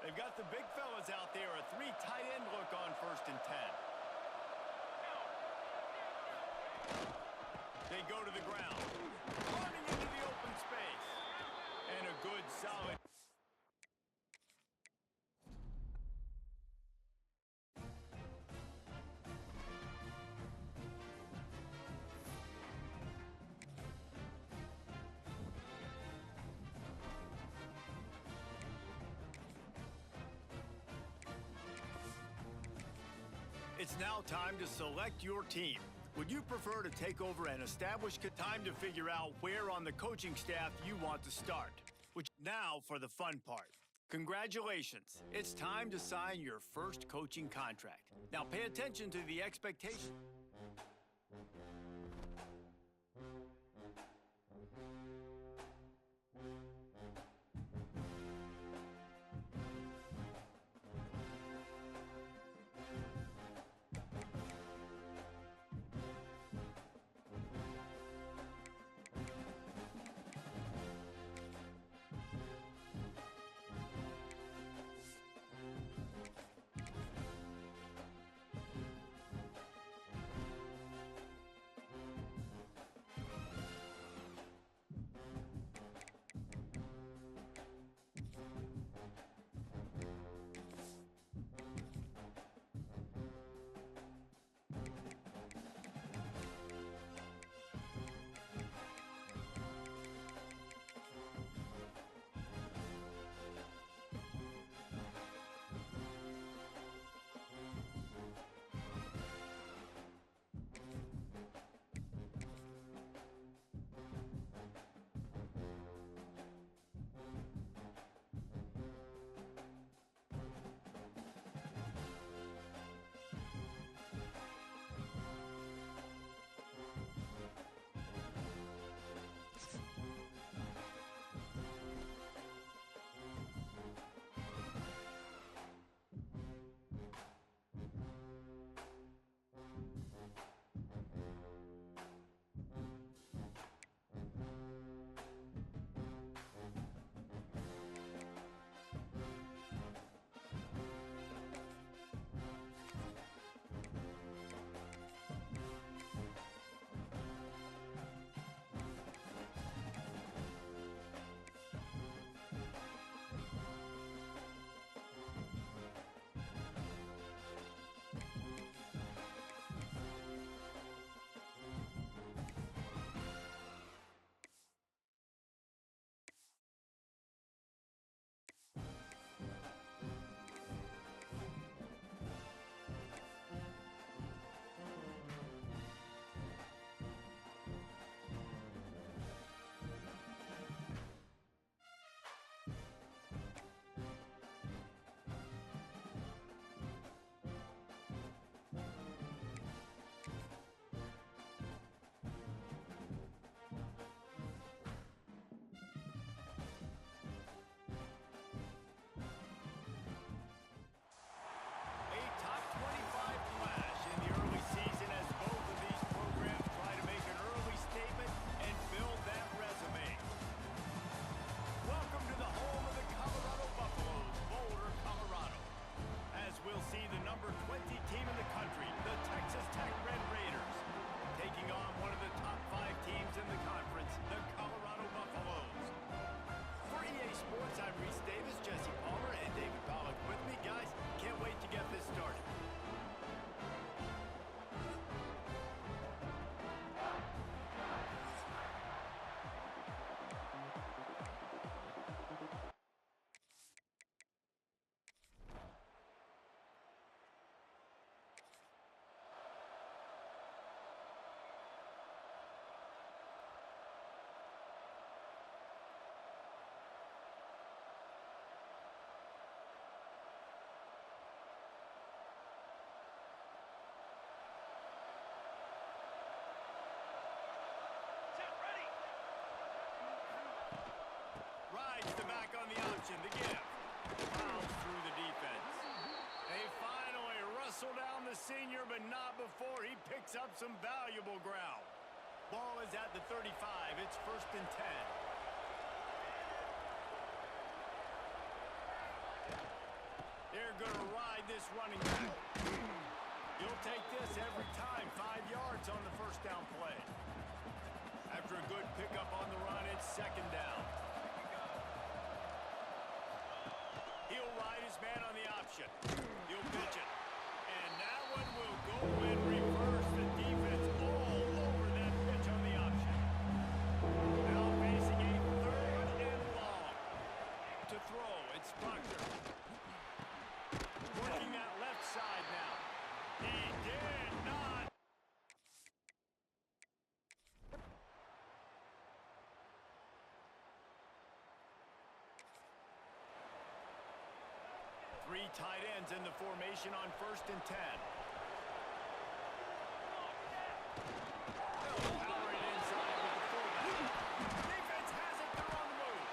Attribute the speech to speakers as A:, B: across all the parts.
A: They've got the big fellas out there, a three tight end look on 1st and 10. They go to the ground, running into the open space. And a good, solid... It's now time to select your team. Would you prefer to take over an established time to figure out where on the coaching staff you want to start? Now for the fun part. Congratulations. It's time to sign your first coaching contract. Now pay attention to the expectation. The give. Fouls through the defense. They finally wrestle down the senior, but not before he picks up some valuable ground. Ball is at the 35. It's 1st and 10. going to ride this running back. You'll take this every time. 5 yards on the first down play. After a good pickup on the run, it's second down. He'll ride his man on the option. He'll pitch it. And that one will go in reverse. The defense all over that pitch on the option. Now facing a third and long. To throw, it's Proctor. Working that left side now. He did not. Three tight ends in the formation on 1st and 10. Power it inside with the fullback. Defense has it. They're on the move.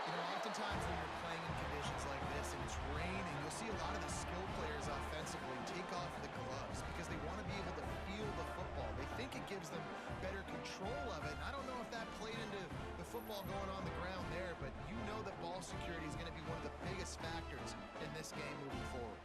B: You know, oftentimes when you're playing in conditions like this and it's raining, you'll see a lot of the skill players offensively take off the gloves because they want to be able to feel the football. They think it gives them better control of it. And I don't know if that played into the football going on the ground there, but you know that ball security is going to be one of the biggest factors in this game moving forward.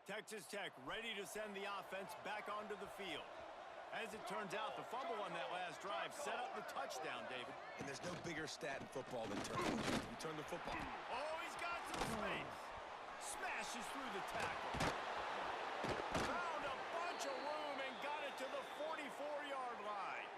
A: Texas Tech ready to send the offense back onto the field. As it turns out, the fumble on that last drive set up the touchdown, David.
C: And there's no bigger stat in football than turnovers. You turn the football.
A: Oh, he's got some space. Smashes through the tackle. Found a bunch of room and got it to the 44-yard line.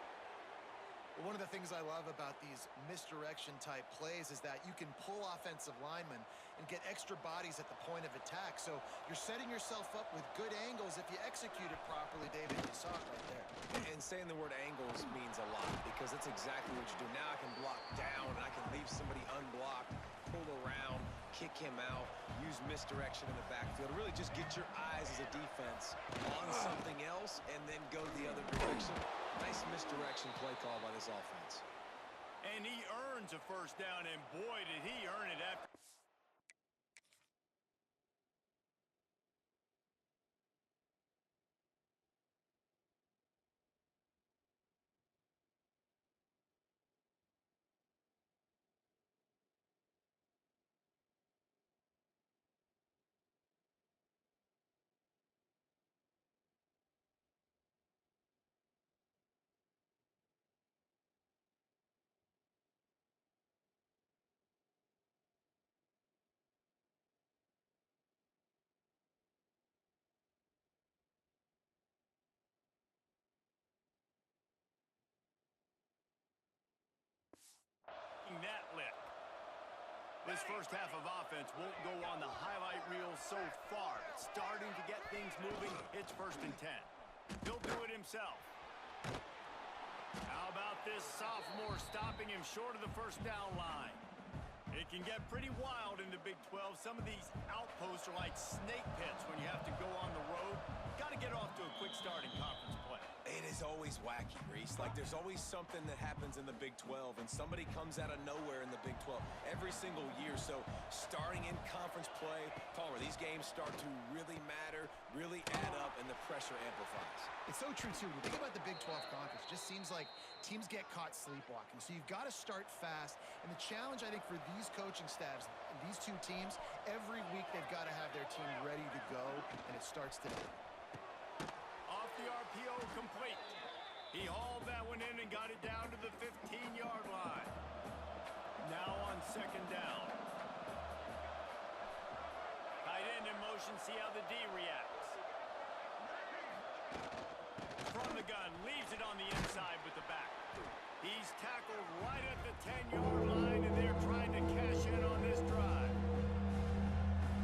B: One of the things I love about these misdirection type plays is that you can pull offensive linemen and get extra bodies at the point of attack. So you're setting yourself up with good angles if you execute it properly, David. You saw it right there.
C: And saying the word angles means a lot because that's exactly what you do. Now I can block down and I can leave somebody unblocked, pull around, kick him out, use misdirection in the backfield. Really just get your eyes as a defense on something else and then go the other direction. Nice misdirection play call by this offense.
A: And he earns a first down, and boy, did he earn it after. This first half of offense won't go on the highlight reel so far. It's starting to get things moving. It's 1st and 10. He'll do it himself. How about this sophomore stopping him short of the first down line? It can get pretty wild in the Big 12. Some of these outposts are like snake pits when you have to go on the road. Got to get off to a quick start in conference play.
C: It is always wacky, Reese. Like, there's always something that happens in the Big 12, and somebody comes out of nowhere in the Big 12 every single year. So, starting in conference play, Palmer, these games start to really matter, really add up, and the pressure amplifies.
B: It's so true, too. When you think about the Big 12 Conference, it just seems like teams get caught sleepwalking. So you've got to start fast. And the challenge, I think, for these coaching staffs, these two teams, every week they've got to have their team ready to go, and it starts today.
A: Off the RPO, complete. He hauled that one in and got it down to the 15-yard line. Now on 2nd down. Tight end in motion, see how the D reacts. From the gun, leaves it on the inside with the back. He's tackled right at the 10-yard line, and they're trying to cash in on this drive.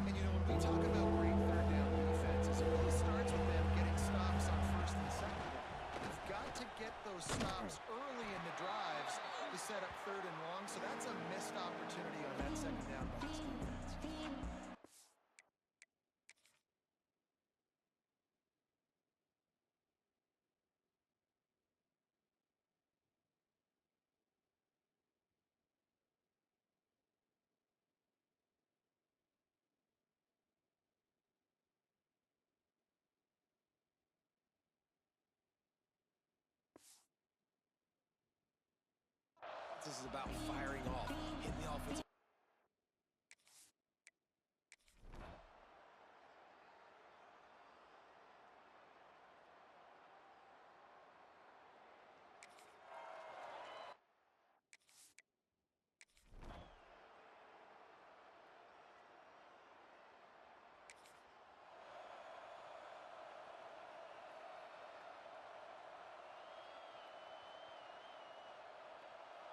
B: And, you know, when we talk about great third down defenses, it really starts with them getting stops on 1st and 2nd down. You've got to get those stops early in the drives to set up 3rd and long, so that's a missed opportunity on that 2nd down by this defense.
C: This is about firing off, hitting the offensive.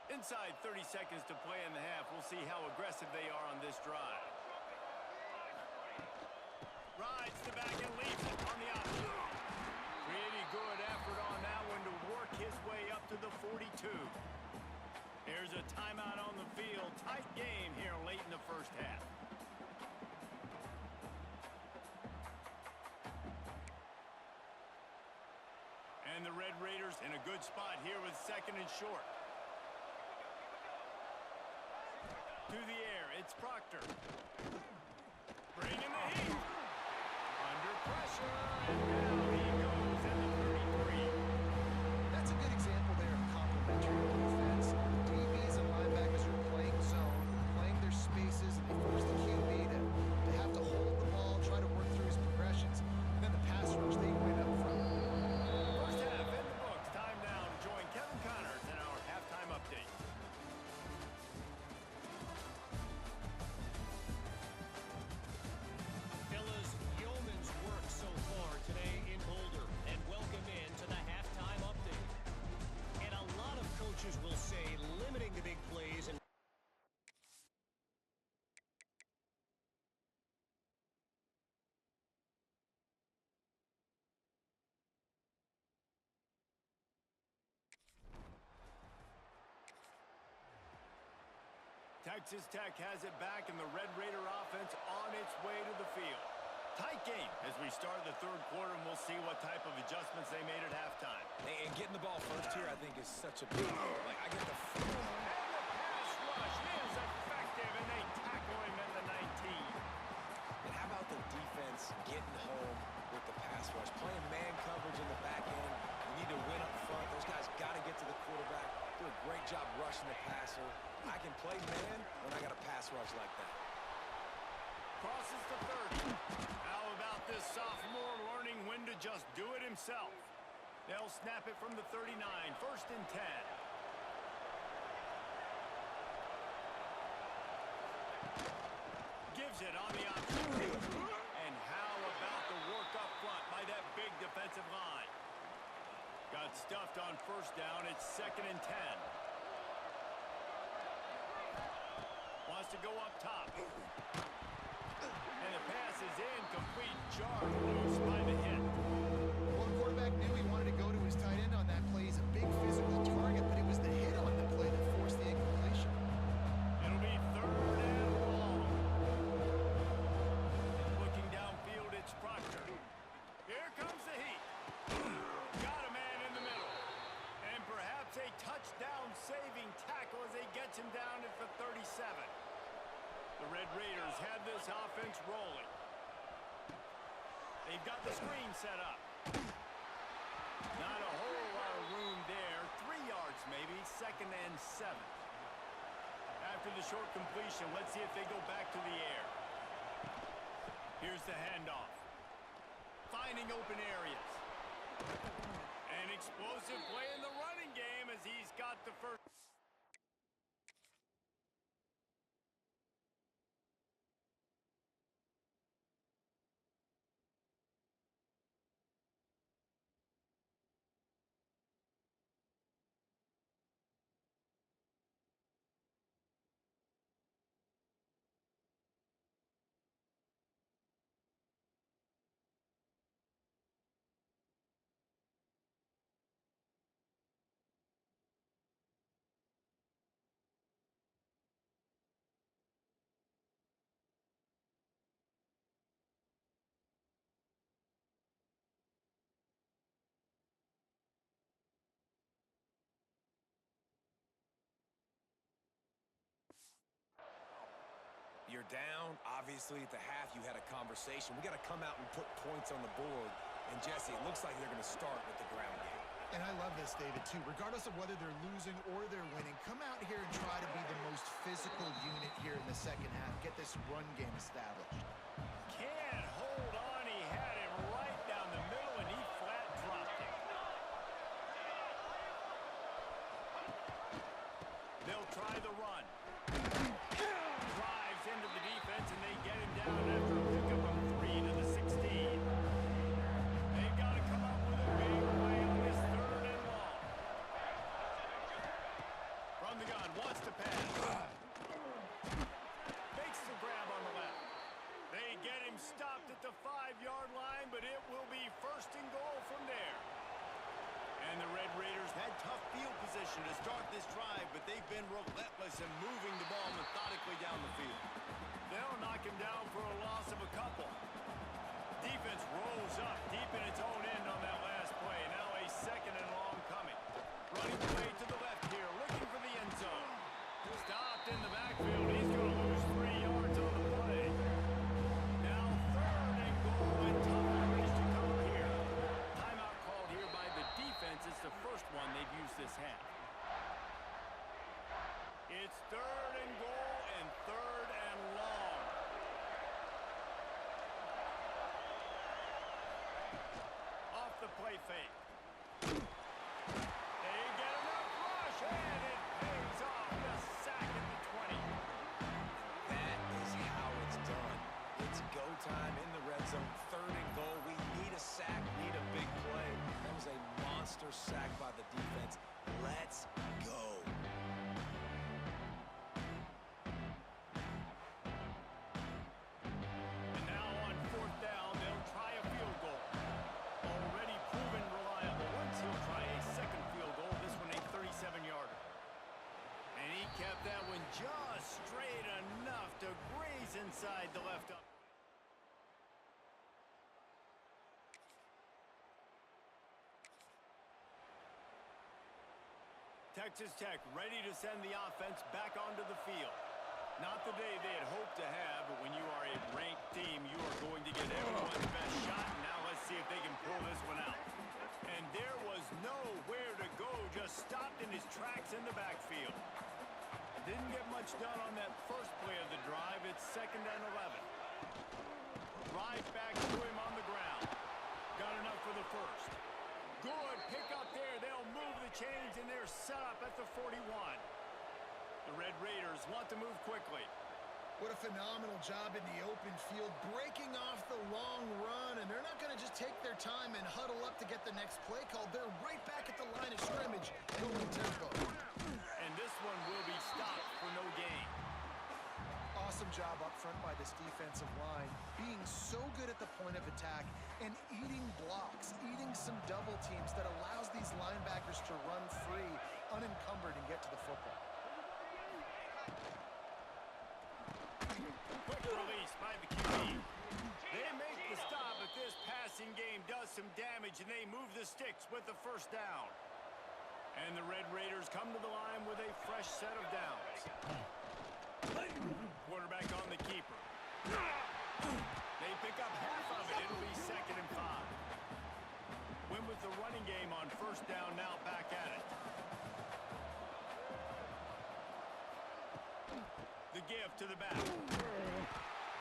A: Inside 30 seconds to play in the half. We'll see how aggressive they are on this drive. Rides the back and leaves it on the option. Pretty good effort on that one to work his way up to the 42. Here's a timeout on the field. Tight game here late in the first half. And the Red Raiders in a good spot here with 2nd and short. To the air, it's Proctor. Bringing the heat. Under pressure, and now he goes in the 33.
B: That's a good example there of complementary defense. DBs and linebackers are playing zone, playing their spaces, and they force the QB to have to hold the ball, try to work through his progressions. And then the pass rush, they win up front.
A: First half in the books. Time now to join Kevin Connors in our halftime update.
D: Fellas, yeoman's work so far today in Boulder, and welcome in to the halftime update. And a lot of coaches will say limiting the big plays and
A: Texas Tech has it back, and the Red Raider offense on its way to the field. Tight game as we start the 3rd quarter, and we'll see what type of adjustments they made at halftime.
C: And getting the ball first here, I think, is such a big deal. Like, I get the
A: And the pass rush is effective, and they tackle him at the 19.
C: And how about the defense getting home with the pass rush? Playing man coverage in the back end. We need to win up front. Those guys got to get to the quarterback. Do a great job rushing the passer. I can play man when I got a pass rush like that.
A: Crosses the 30. How about this sophomore learning when to just do it himself? They'll snap it from the 39. 1st and 10. Gives it on the option. And how about the work up front by that big defensive line? Got stuffed on 1st down. It's 2nd and 10. Wants to go up top. And the pass is incomplete, jarred loose by the hit.
B: Well, the quarterback knew he wanted to go to his tight end on that play. He's a big physical target, but it was the hit on the play that forced the incompletion.
A: It'll be 3rd and long. Looking downfield, it's Proctor. Here comes the heat. Got a man in the middle. And perhaps a touchdown-saving tackle as they get him down at the 37. The Red Raiders have this offense rolling. They've got the screen set up. Not a whole lot of room there. 3 yards maybe, 2nd and 7. After the short completion, let's see if they go back to the air. Here's the handoff. Finding open areas. An explosive play in the running game as he's got the first.
C: You're down. Obviously, at the half, you had a conversation. We got to come out and put points on the board. And, Jesse, it looks like they're going to start with the ground game.
B: And I love this, David, too. Regardless of whether they're losing or they're winning, come out here and try to be the most physical unit here in the second half. Get this run game established.
A: Can't hold on. He had him right down the middle, and he flat dropped it. They'll try the run. Drives into the defense, and they get him down after a pickup of 3 to the 16. They've got to come up with a big play on this 3rd and long. From the gun, wants to pass. Makes the grab on the left. They get him stopped at the 5-yard line, but it will be 1st and goal from there. And the Red Raiders had tough field position to start this drive, but they've been relentless in moving the ball methodically down the field. They'll knock him down for a loss of a couple. Defense rolls up deep in its own end on that last play. Now a 2nd and long coming. Running play to the left here, looking for the end zone. Stopped in the backfield. He's going to lose 3 yards on the play. Now 3rd and goal, and tough areas to cover here. Timeout called here by the defense. It's the first one they've used this half. It's 3rd and goal and 3rd and long. Off the play fake. They get enough rush, and it pays off. The sack at the 20.
C: That is how it's done. It's go time in the red zone. 3rd and goal. We need a sack, need a big play. That was a monster sack by the defense. Let's go.
A: And now on 4th down, they'll try a field goal. Already proven reliable. Once he'll try a 2nd field goal, this one a 37-yarder. And he kept that one just straight enough to graze inside the left up. Texas Tech ready to send the offense back onto the field. Not the day they had hoped to have, but when you are a ranked team, you are going to get everyone's best shot. Now let's see if they can pull this one out. And there was nowhere to go, just stopped in his tracks in the backfield. Didn't get much done on that first play of the drive. It's 2nd and 11. Right back to him on the ground. Got enough for the first. Good pick up there. They'll move the chains, and they're set up at the 41. The Red Raiders want to move quickly.
B: What a phenomenal job in the open field, breaking off the long run, and they're not going to just take their time and huddle up to get the next play called. They're right back at the line of scrimmage, going tempo.
A: And this one will be stopped for no gain.
B: Awesome job up front by this defensive line, being so good at the point of attack and eating blocks, eating some double teams that allows these linebackers to run free, unencumbered, and get to the football.
A: Quick release by the QB. They make the stop, but this passing game does some damage, and they move the sticks with the first down. And the Red Raiders come to the line with a fresh set of downs. Quarterback on the keeper. They pick up half of it. It'll be 2nd and 5. Win with the running game on first down, now back at it. The give to the back.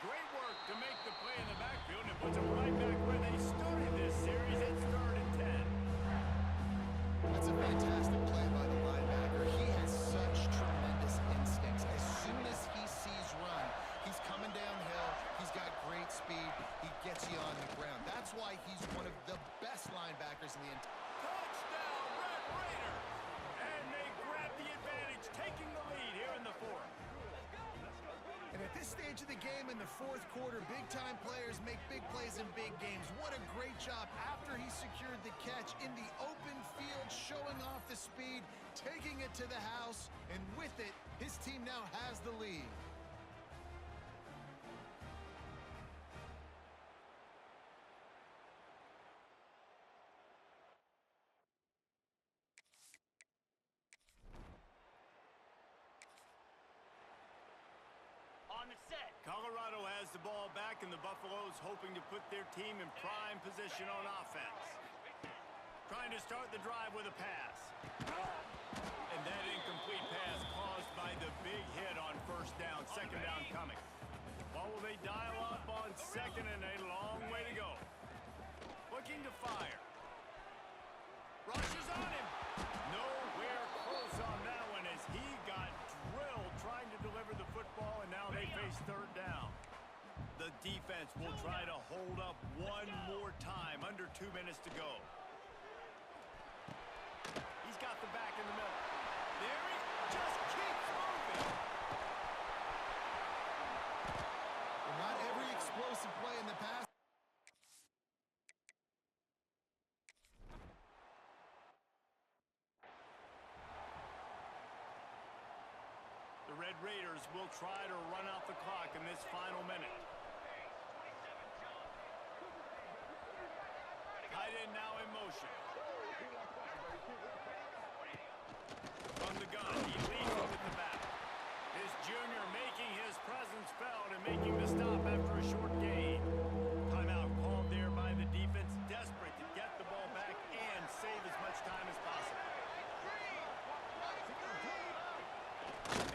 A: Great work to make the play in the backfield, and it puts them right back where they started this series. It's 3rd and 10.
B: That's a fantastic play by the linebacker. He has such tremendous instincts. As soon as he sees run, he's coming downhill. He's got great speed. He gets you on the ground. That's why he's one of the best linebackers in the entire.
A: Touchdown, Red Raiders! And they grab the advantage, taking the lead here in the 4th.
B: And at this stage of the game in the 4th quarter, big-time players make big plays in big games. What a great job after he secured the catch in the open field, showing off the speed, taking it to the house, and with it, his team now has the lead.
A: Colorado has the ball back, and the Buffaloes hoping to put their team in prime position on offense. Trying to start the drive with a pass. And that incomplete pass caused by the big hit on first down, 2nd down coming. What will they dial up on 2nd and a long way to go? Looking to fire. Rushes on him. Nowhere close on that one as he got drilled trying to deliver the football, and now they face 3rd down. The defense will try to hold up one more time. Under 2 minutes to go. He's got the back in the middle. There he just keeps moving.
B: Well, not every explosive play in the pass.
A: The Red Raiders will try to run out the clock in this final minute. Tight end now in motion. From the gun, he leads it with the back. His junior making his presence felt and making the stop after a short gain. Timeout called there by the defense, desperate to get the ball back and save as much time as possible.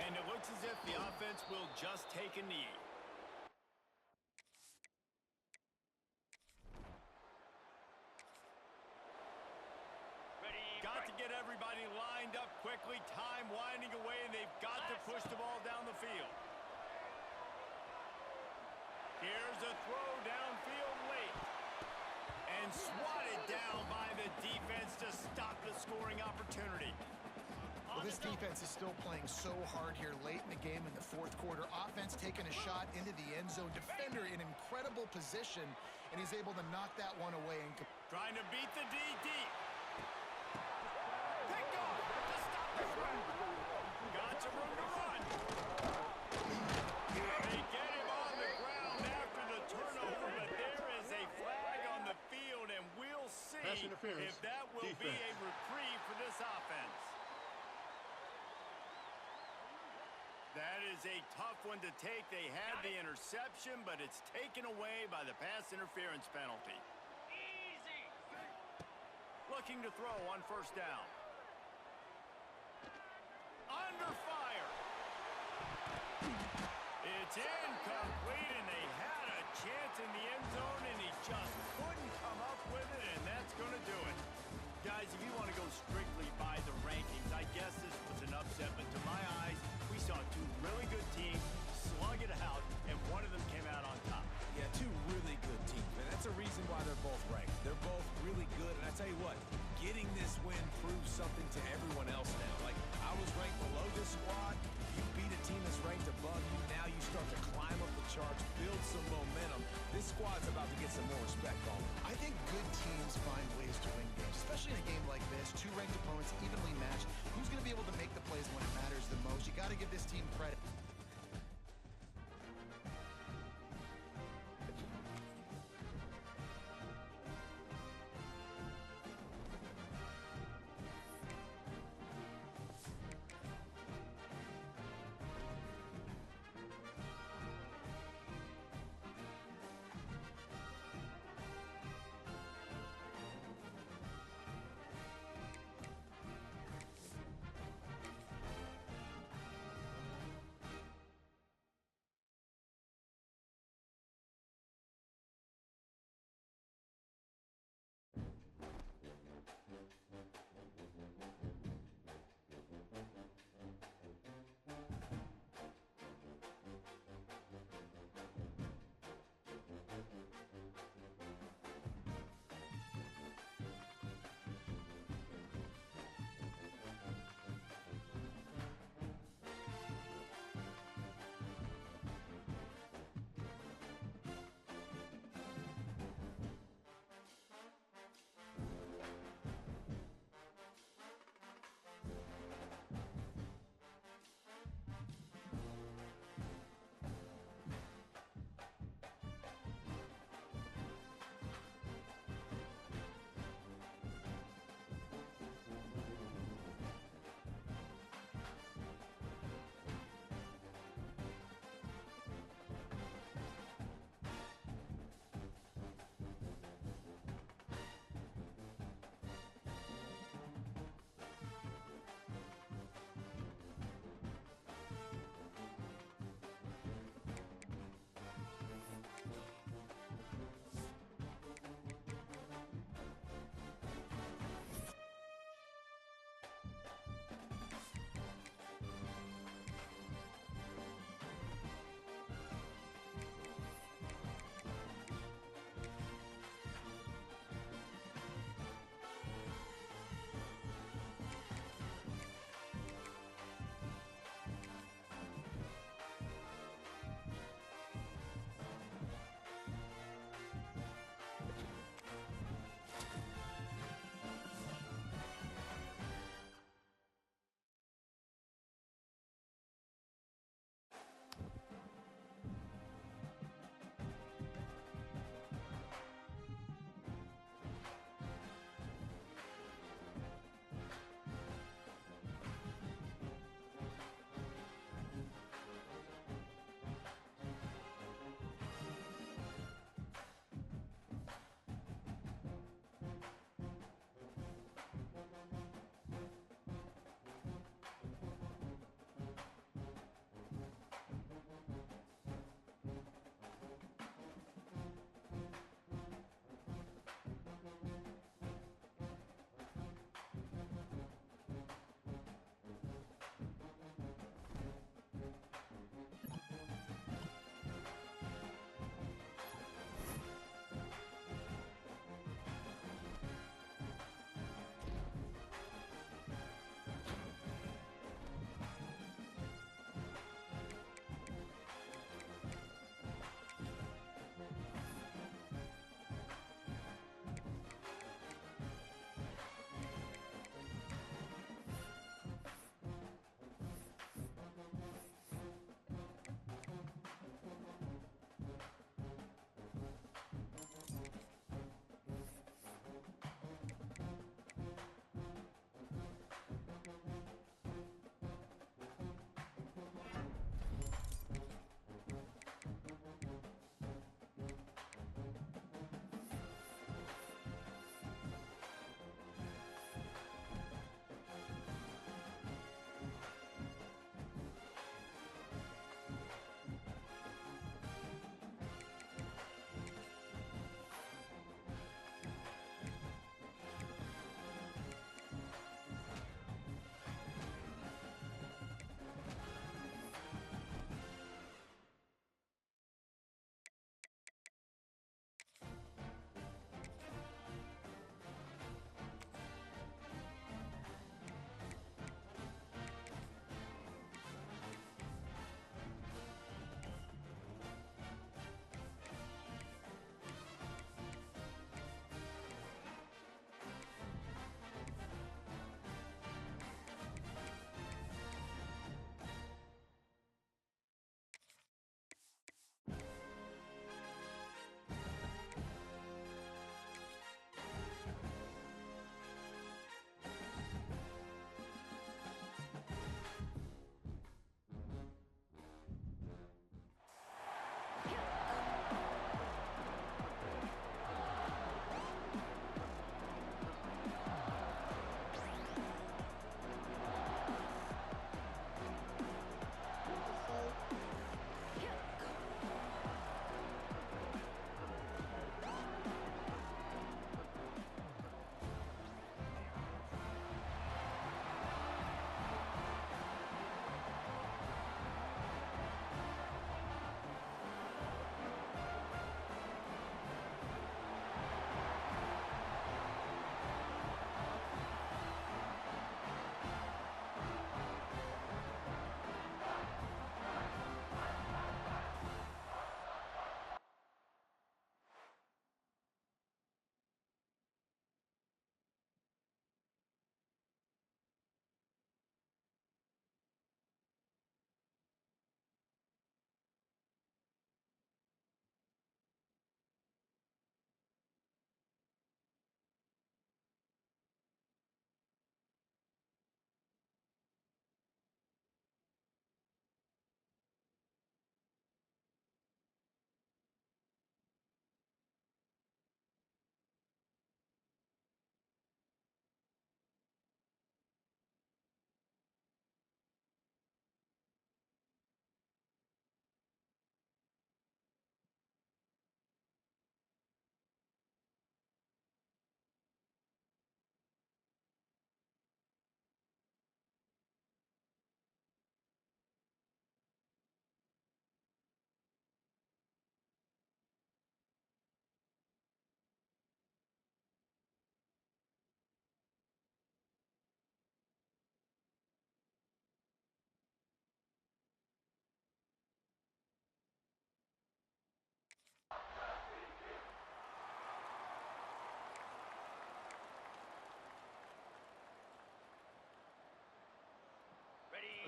A: And it looks as if the offense will just take a knee. Got to get everybody lined up quickly, time winding away, and they've got to push the ball down the field. Here's a throw downfield late. And swatted down by the defense to stop the scoring opportunity.
B: Well, this defense is still playing so hard here late in the game in the 4th quarter. Offense taking a shot into the end zone. Defender in incredible position, and he's able to knock that one away. And
A: trying to beat the D deep. Picked off to stop the run. Got some room to run. They get him on the ground after the turnover, but there is a flag on the field, and we'll see if that will be a reprieve for this offense. That is a tough one to take. They had the interception, but it's taken away by the pass interference penalty. Looking to throw on first down. Under fire. It's incomplete, and they had a chance in the end zone, and he just couldn't come up with it, and that's going to do it. Guys, if you want to go strictly by the rankings, I guess this was an upset, but to my eyes, we saw 2 really good teams slug it out, and one of them came out on top.
C: Yeah, 2 really good teams, man. That's a reason why they're both ranked. They're both really good, and I tell you what, getting this win proves something to everyone else now. Like, I was ranked below this squad. You beat a team that's ranked above you. Now you start to climb up the charts, build some momentum. This squad's about to get some more respect on them.
B: I think good teams find ways to win games, especially in a game like this. Two ranked opponents evenly matched. Who's going to be able to make the plays when it matters the most? You got to give this team credit.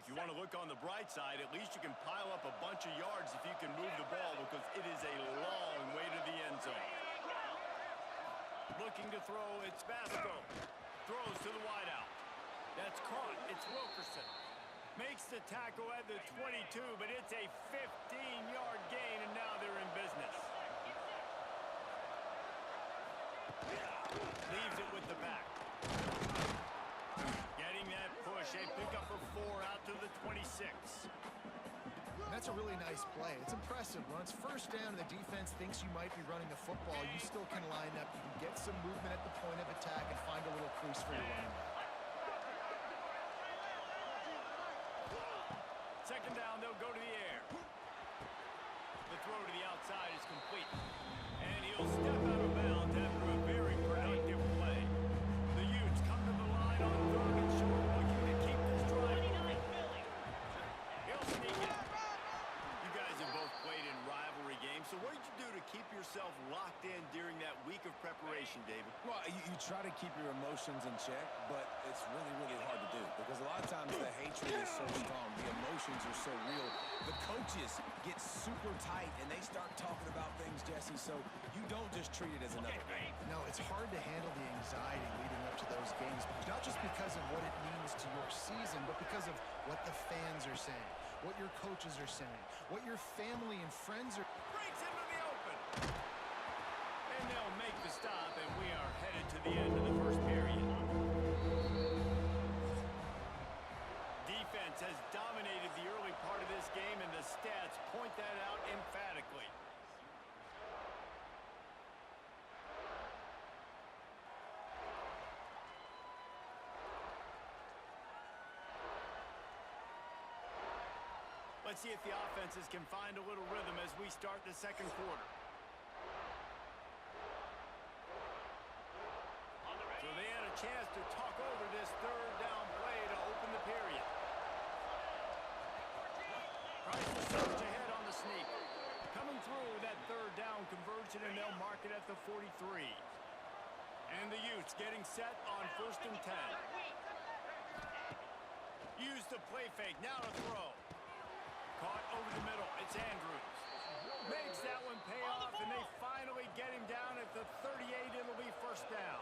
A: If you want to look on the bright side, at least you can pile up a bunch of yards if you can move the ball because it is a long way to the end zone. Looking to throw, it's Vasco. Throws to the wideout. That's caught. It's Wilkerson. Makes the tackle at the 22, but it's a 15-yard gain, and now they're in business. Leaves it with the back. Getting that push. A pickup of 4 out to the 26.
B: And that's a really nice play. It's impressive. When it's first down and the defense thinks you might be running the football, you still can line up. You can get some movement at the point of attack and find a little crease for your running back.
A: Second down, they'll go to the air. The throw to the outside is complete. And he'll step out of bounds after a very productive play. The Utes come to the line on 3rd and short, looking to keep this drive moving. He'll sneak it. You guys have both played in rivalry games, so what did you do to keep yourself locked in during that week of preparation, David?
C: Well, you try to keep your emotions in check, but it's really, really hard to do because a lot of times the hatred is so strong. The emotions are so real. The coaches get super tight, and they start talking about things, Jesse, so you don't just treat it as another game.
B: No, it's hard to handle the anxiety leading up to those games, not just because of what it means to your season, but because of what the fans are saying, what your coaches are saying, what your family and friends are...
A: Breaks into the open. And they'll make the stop, and we are headed to the end of the first period. Defense has dominated the early part of this game, and the stats point that out emphatically. Let's see if the offenses can find a little rhythm as we start the second quarter. So they had a chance to talk over this 3rd down play to open the period. Price will surge ahead on the sneak. Coming through that 3rd down conversion, and they'll mark it at the 43. And the Utes getting set on 1st and 10. Use the play fake. Now to throw. Caught over the middle. It's Andrews. Makes that one pay off, and they finally get him down at the 38. It'll be 1st down.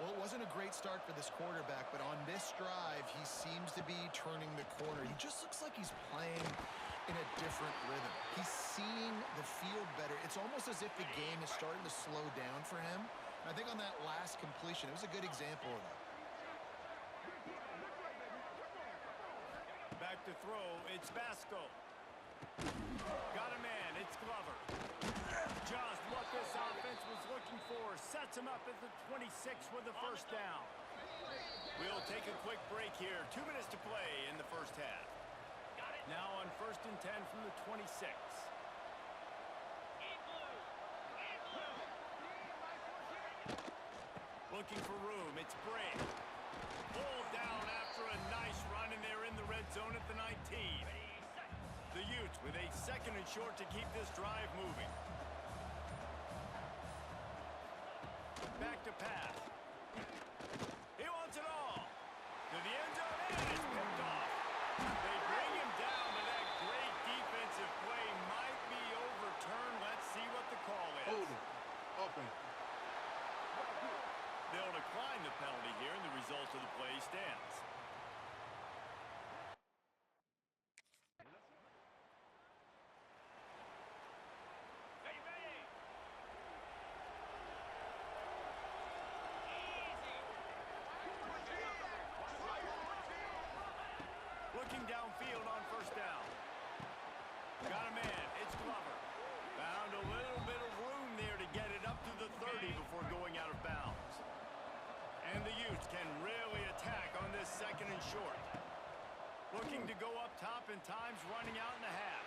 B: Well, it wasn't a great start for this quarterback, but on this drive, he seems to be turning the corner. He just looks like he's playing in a different rhythm. He's seeing the field better. It's almost as if the game is starting to slow down for him. And I think on that last completion, it was a good example of that.
A: Back to throw, it's Vasco. Got a man, it's Glover. Just what this offense was looking for. Sets him up at the 26 with the 1st down. We'll take a quick break here. 2 minutes to play in the first half. Now on 1st and 10 from the 26. Looking for room, it's Bray. Pulled down after a nice run, and they're in the red zone at the 19. The Utes with a 2nd and short to keep this drive moving. Back to pass. He wants it all. To the end zone, and it's picked off. They bring him down, but that great defensive play might be overturned. Let's see what the call is.
E: Holding. Open.
A: They'll decline the penalty here, and the result of the play stands. Looking downfield on 1st down. Got a man. It's Glover. Found a little bit of room there to get it up to the 30 before going out of bounds. And the Utes can really attack on this 2nd and short. Looking to go up top, and time's running out in the half.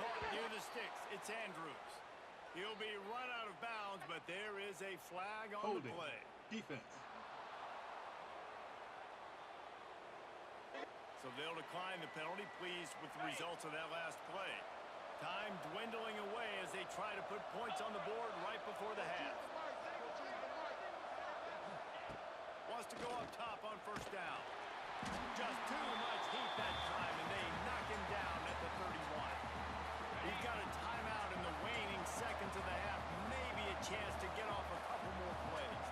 A: Caught near the sticks. It's Andrews. He'll be run out of bounds, but there is a flag on the play.
E: Defense.
A: So they'll decline the penalty, pleased with the results of that last play. Time dwindling away as they try to put points on the board right before the half. Wants to go up top on 1st down. Just too much heat that time, and they knock him down at the 31. We've got a timeout in the waning seconds of the half. Maybe a chance to get off a couple more plays.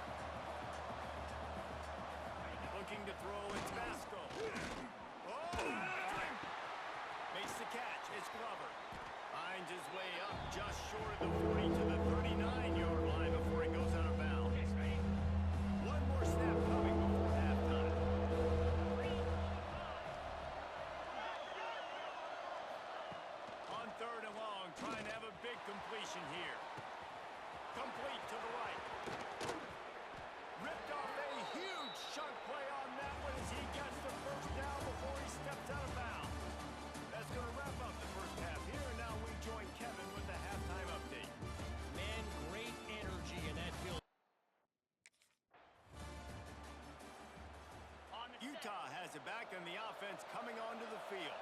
A: Looking to throw, it's Vasco. Oh, makes the catch. It's Glover. Finds his way up just short of the 40 to the 39-yard line before he goes out of bounds. One more snap coming before halftime. On third and long, trying to have a big completion here. Complete to the right. Ripped off a huge chunk play on that one as he gets the first down before he steps out of bounds. That's going to wrap up the first half here, and now we join Kevin with the halftime update.
D: Man, great energy in that building.
A: Utah has it back, and the offense coming onto the field.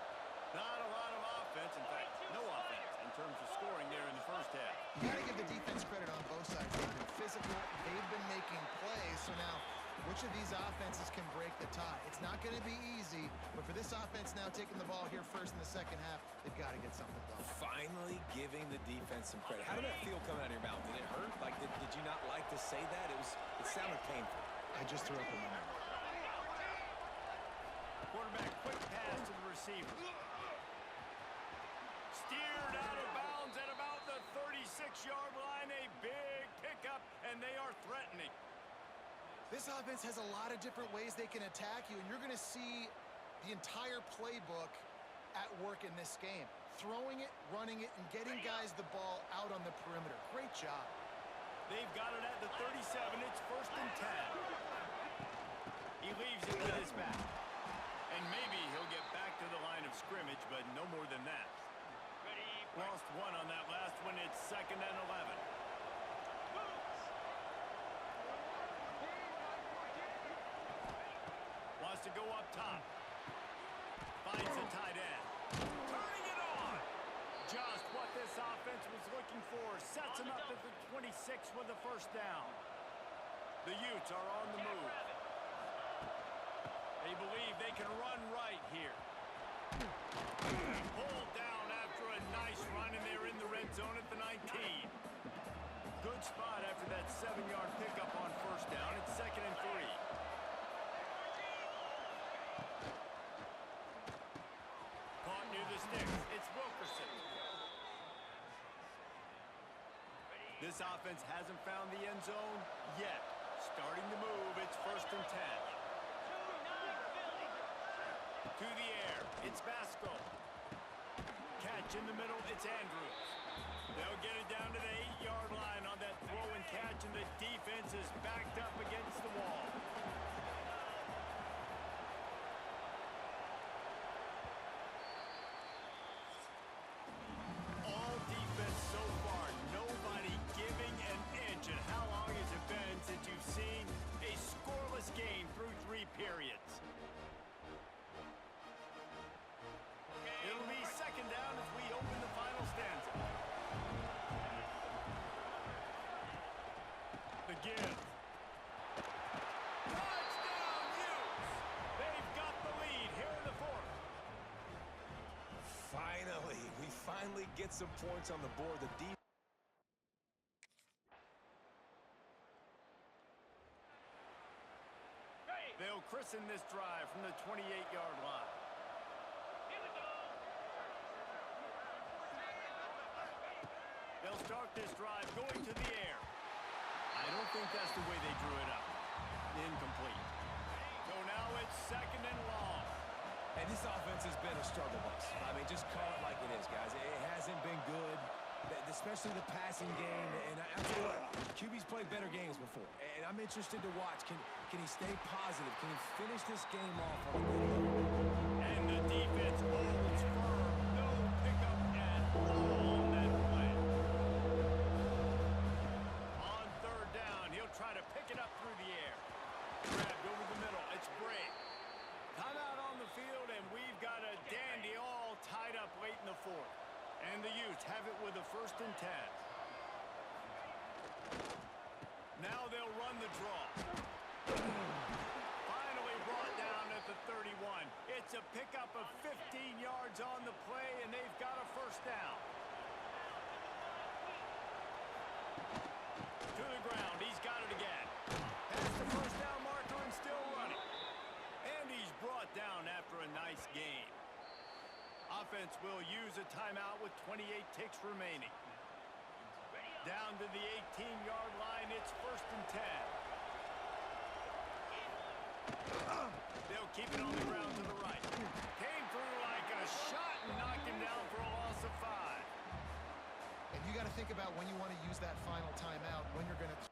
A: Not a lot of offense, in fact, no offense in terms of scoring there in the first half.
B: You got to give the defense credit on both sides. They've been physical. They've been making plays. So now, which of these offenses can break the tie? It's not going to be easy, but for this offense now taking the ball here first in the second half, they've got to get something done.
C: Finally giving the defense some credit. How did that feel coming out of your mouth? Did it hurt? Like, did you not like to say that? It sounded painful.
B: I just threw up in my mouth.
A: Quarterback, quick pass to the receiver. Steered out of bounds at about the 36-yard line. A big pickup, and they are threatening.
B: This offense has a lot of different ways they can attack you, and you're going to see the entire playbook at work in this game. Throwing it, running it, and getting guys the ball out on the perimeter. Great job.
A: They've got it at the 37. It's first and 10. He leaves it with his back. And maybe he'll get back to the line of scrimmage, but no more than that. Lost one on that last one. It's second and 11. Wants to go up top. Finds the tight end. Turning it on. Just what this offense was looking for. Sets him up at the 26 with the first down. The Utes are on the move. They believe they can run right here. Pulled down after a nice run, and they're in the red zone at the 19. Good spot after that 7-yard pickup on first down. It's second and 3. Caught near the sticks. It's Wilkerson. This offense hasn't found the end zone yet. Starting to move. It's first and 10. To the air, it's Vasco. Catch in the middle, it's Andrews. They'll get it down to the 8-yard line on that throw and catch, and the defense is backed up against the wall. All defense so far, nobody giving an inch. And how long has it been since you've seen a scoreless game through 3 periods? It'll be second down as we open the final stanza. The give. Touchdown, Utes! They've got the lead here in the fourth.
C: Finally, we finally get some points on the board. The defense.
A: They'll christen this drive from the 28-yard line. They'll start this drive going to the air. I don't think that's the way they drew it up. Incomplete. So now it's second and long.
C: And this offense has been a struggle bus. I mean, just call it like it is, guys. It hasn't been good, especially the passing game. And I tell you what, QB's played better games before. And I'm interested to watch. Can he stay positive? Can he finish this game off on a good note?
A: And the defense holds firm. No pickup at all on that play. On third down, he'll try to pick it up through the air. Grabbed over the middle. It's Bray. Timeout on the field, and we've got a dandy all tied up late in the fourth. And the Utes have it with a first and 10. Now they'll run the draw. Finally brought down at the 31. offense will use a timeout with 28 ticks remaining. Down to the 18-yard line, it's 1st and 10. They'll keep it on the ground to the right. Came through like a shot and knocked him down for a loss of 5.
B: And you got to think about when you want to use that final timeout, when you're going to